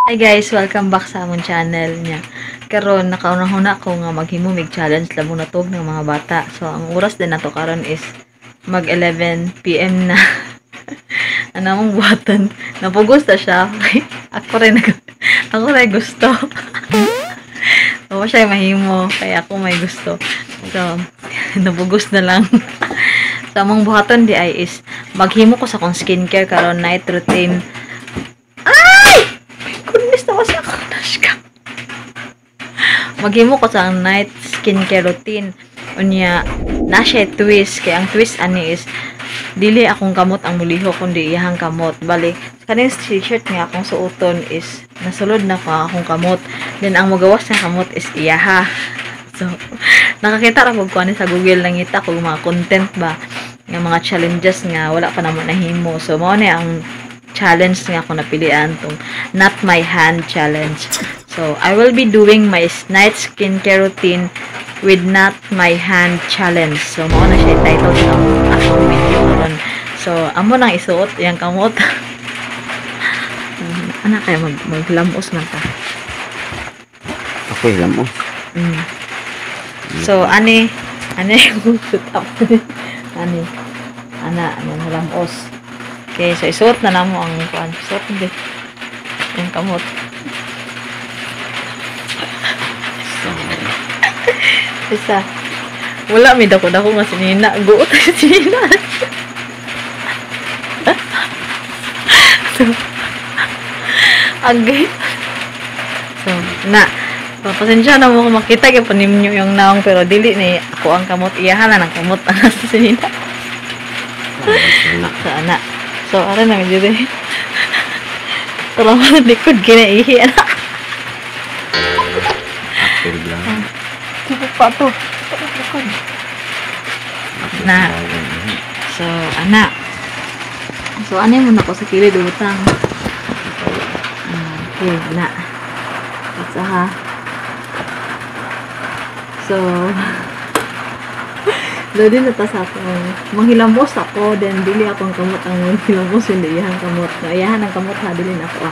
Hi guys, welcome back sa among channel niya. Karon nakauna-una ko nga maghimumig challenge labong natog ng mga bata. So ang oras din nato karon is mag 11 PM na. Ano mong buhaton? Napugos na siya. Ako rin gusto. Oo siya mahimo kaya ako may gusto. So napugos na lang. So among buhaton di ay is maghimo ko sa kong skincare karon night routine. Kunis na sa kanas ka. Maghimo ko sa night skincare routine. Unya, na siya twist. Kaya ang twist ani is, dili akong kamot ang muliho, kundi iyahang kamot. Bali, kaning t-shirt nga akong suoton is, nasulod na ko akong kamot. Then, ang magawas ng kamot is iyaha. So, nakakita ra ko ani sa Google lang ita kung mga content ba, nga mga challenges nga, wala pa naman nahimo. So, mao na ang challenge nga ako napilian tong Not My Hand Challenge. So, I will be doing my night skincare routine with Not My Hand Challenge. So, mao na siya title sa akong video ron. So, amo nang isuot yang kamot. Ana kay maglamos man ta. Okay lang mo. So, ani kung suot ani lamos. Okay, so isuot na namo ang kuan. Suot din yung kamot. Isa. Wala mi dako nga sinina. Guot sa sinina. So, agay. So, pasensya na mo kung makita kaya paninyo yung naong pero dili ni ako ang kamot. Iyahan na ng kamot ang nasa sinina. So, anak. So, ara na medyo din. Tolong mo likod kinaihi, anak. Apil lang. Sipot pa to. Na. So, anak. So, ano mo na ko sa kilid utang. Okay, anak. At ha. So, dali na ta sa ako. Manghilamos ako, then dili akong kamot ang manghilamos, hindi iyahan kamot. No, iyahan ang kamot ha, dili na ako.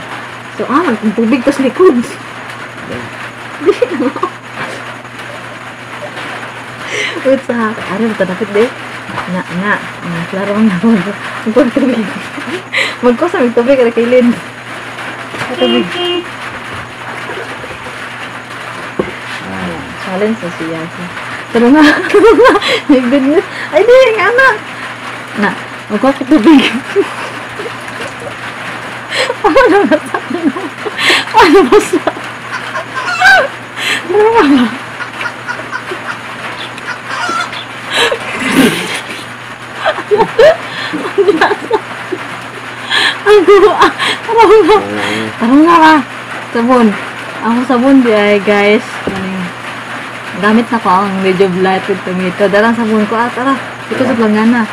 So, ang tubig ko sa likod. Dili na ako. Wait sa ari mo tanapit de. Klaro na ako. Magtubig. Magkusa may tubig kada kailin. Tubig. Challenge sa siya. Pero nga. My goodness. Ay, di nga anak. Magkuha ko tubig. Ano ba sa ano? Ano ba sa? Ano ba ba? Tarong nga ba? Sabon. Ako sabon di ay guys. Gamit na ko ang medyo light with tomato. Darang sabon ko. Tara. Ito sa planggana.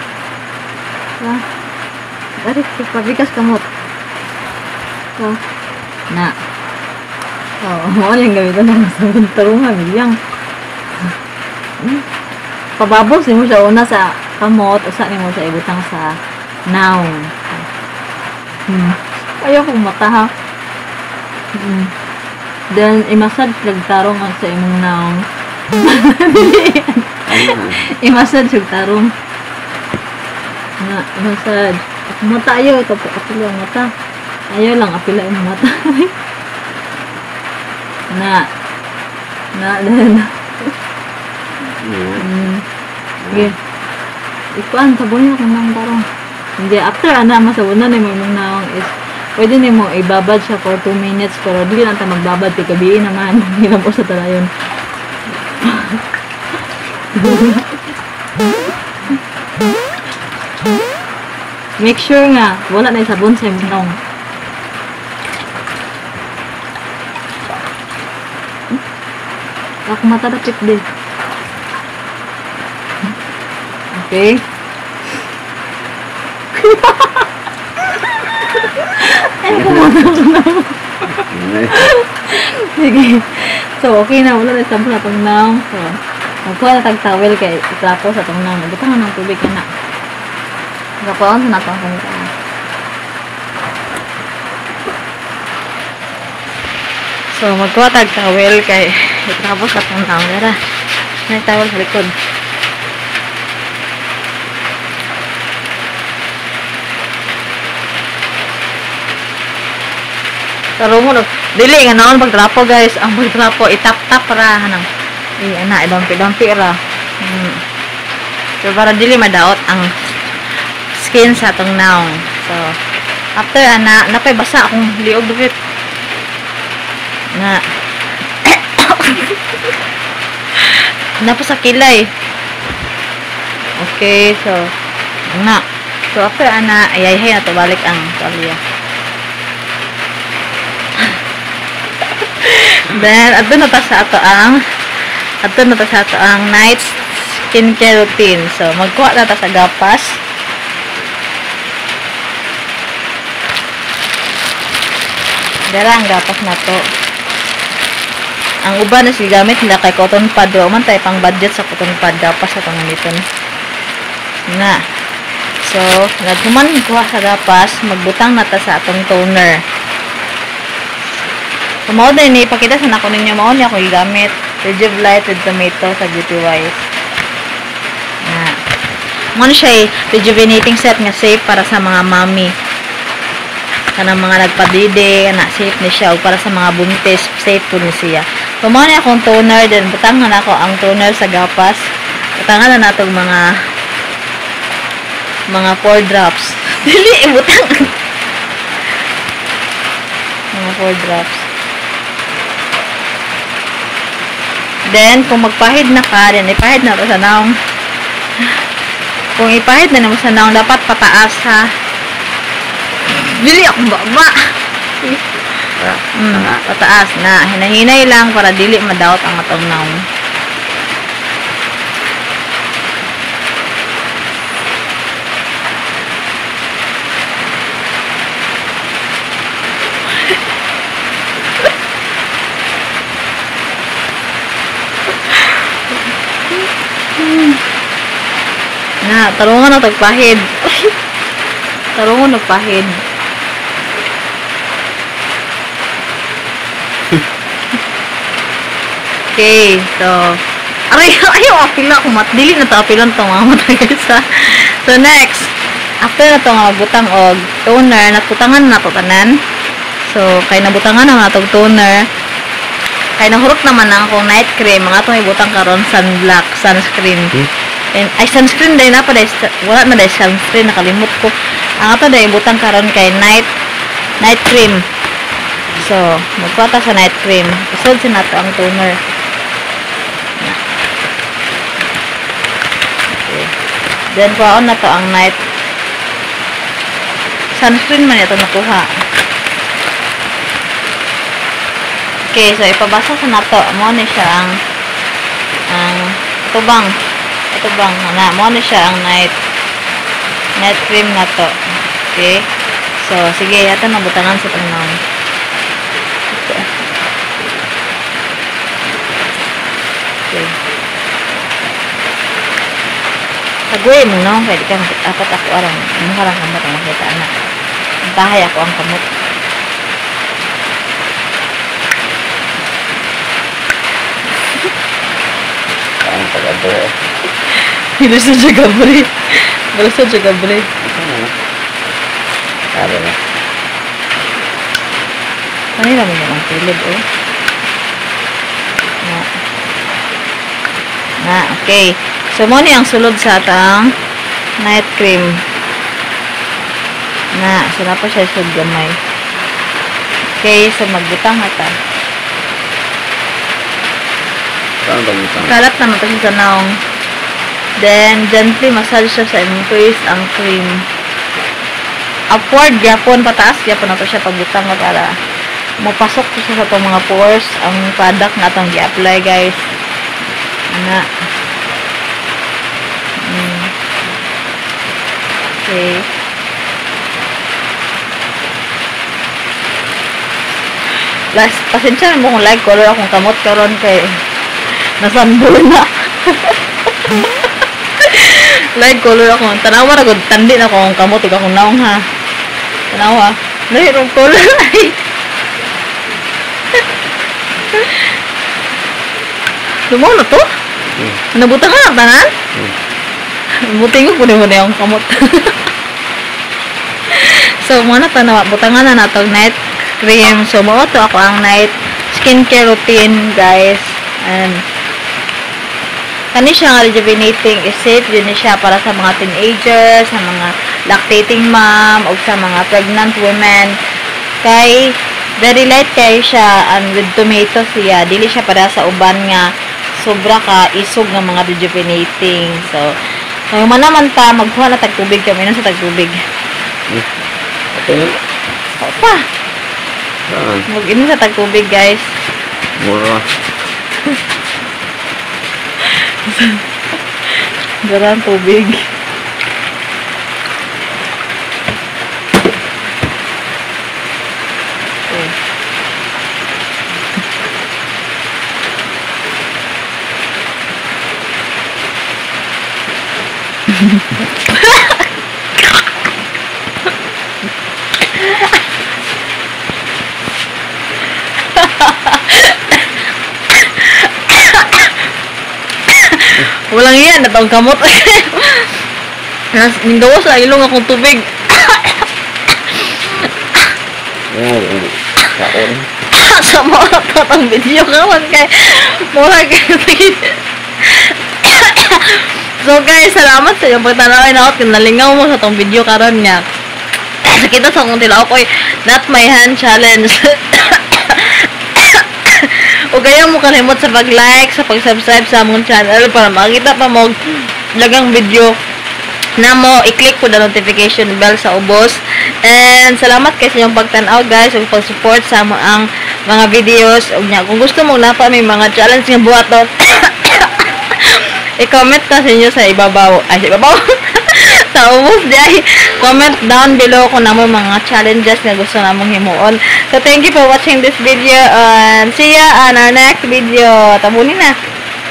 Dari, pabikas kamot. So, na. Ano yung gamitan ng sabon. Tarong nga, bilyang. Pababos mo siya una sa kamot. Usa ni mo siya ibutang sa naong. Ayaw kong mata ha. Then, imasad nagtarong sa imong naong. Imasad siya tarong. Imasad. Mata ayaw. Apila ang mata. Ayaw lang. Apila ang mata. Then. Sige. Ikuan. Sabon niya kung nang tarong. Hindi. After masabunan na yung naong is pwede niyo mo ibabad siya for 2 minutes pero di lang tayo magbabad kay gabi naman. Hindi lang po sa talayon. Make sure nga wala na yung sabon sa imong. Ako matadapit din. Okay. Sige. So, okay na. Wala na sabon na itong naong. So, magkuha na tag-towel kay itrapo sa itong naong. Butang na ng tubig ka na. Nakapaon sa natong kamita. So, magkuha tag towel kay tapos atong naong dara. May towel sa likod. Taro mo, dili nga naon pagtrapo guys. Ang pagtrapo, itap-tap ra. Hanang, ana, idampi-dampi ra. So, para dili madaot ang skin sa atong naong. So, after, napay basa akong liog dupit. Na, napo sa kilay. Okay, so, so, after, ayayhay na to, balik ang tuwalya. Then, ato na ta sa ato ang night skincare routine. So, magkuha na ta sa gapas. Dara ang gapas na to. Ang uban na sigamit nila kay cotton pad. Man tayo pang budget sa cotton pad. Gapas sa pangamiton. Na. So, nagkuman kuha sa gapas, magbutang na ta sa atong toner. So, mao din ipakita sa nako ninyo, mao niya ako gigamit Rejuve Light with tomato sa Beauty Wise. Na. Mao siya rejuvenating set nga safe para sa mga mommy. Kanang mga nagpadide, na safe ni siya, o para sa mga buntis, safe po ni siya. So, mao niya akong toner, then butangan ako ang toner sa gapas. Butangan na natong mga 4 drops. Dili, butang. Mga 4 drops. Then, kung magpahid na ka, then ipahid na ito sa naong. Kung ipahid na naman sa naong, dapat pataas ha. Dili akong baba. Pataas na. Hinahinay lang para dili madaot ang atong naong. Na, tarungan na tagpahid. Tarungan nagpahid. Okay, so ayaw apila ko dili na to apilan to mga guys. So next, after na to nga magbutang og toner, naputangan na to tanan. So kay nabutangan na natong toner, kay nahurot naman na akong night cream, mga itong ibutang karon sunblock, sunscreen. And, ay, sunscreen dahil na pa dahil, wala na dahil sunscreen, nakalimut ko. Ang ito dahil ibutang karon kay night cream. So, magpata sa night cream. Isod sin nato ang toner. Okay. Then, kuhaon na to ang night sunscreen man ito nakuha. Okay, so ipabasa sa nato. Mo ni siya ang ito bang mo ni siya ang night cream na to. Okay, so sige, yato na butangan sa tanong. Okay, taguin mo no, pwede ka apat ako arang karang kamot ang makita na bahay ako ang kamot. Bilusan siya gabri. Sabi na. Kanina mo yung kilid, oh. Okay. So, mo ni ang sulod sa atang night cream. So, na pa siya sulod gamay. Okay, so magbutang ata. Kalat naman ito siya sa naong. Then, gently massage siya sa imong face ang cream. Upward, yapon, pataas, yapon na ito siya pagbutang para mapasok siya sa itong mga pores. Ang product na itong i-apply, guys. Okay. Last, pasensya mo kung light color akong kamot karon kay nasambol na. Light color ako. Tanawa na ko, tandi na akong kamot ug akong naong ha. Tanawa. Lahirong color ay. Lumaw na to? Nabutan ka na tanan? Buting ko puno na yung kamot. So, muna to na butangan na natong night cream. So, mo to ako ang night skincare routine, guys. And kani siya nga rejuvenating, is safe yun siya para sa mga teenagers, sa mga lactating mom, o sa mga pregnant women. Kay very light kay siya, and with tomato siya, dili siya para sa uban nga sobra ka isog ng mga rejuvenating. So manaman ta magkuha na tagtubig kami na sa tagtubig. Opa. Mag-inom sa tagtubig, guys. Mura. Garang tubig. Walang yan, natawag kamot. Mindawas sa ilong akong tubig. Kaon. Sa mga tatang video kawan kay mura kay. So guys, salamat sa iyong pagtanaw na ako. Nalingaw mo sa tong video karon nga. Nakita sa akong tilaw ko, not my hand challenge. O kaya mo kalimot sa pag-like, sa pag-subscribe sa among channel para makita pa mo lagang video na mo i-click po the notification bell sa ubos. And salamat kayo sa inyong pagtanaw, guys, ug pag-support sa ang mga videos. Ug nya kung gusto mo na pa may mga challenge nga buhaton, i-comment ka sa inyo sa ibabaw. Ay, sa ibabaw. Sa ubos di comment down below kung namo mga challenges na gusto namong himuon. So thank you for watching this video and see ya on our next video. Tabunin na.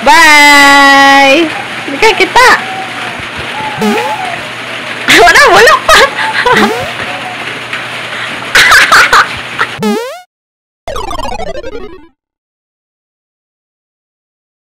Bye. Hindi ka kita. Wala.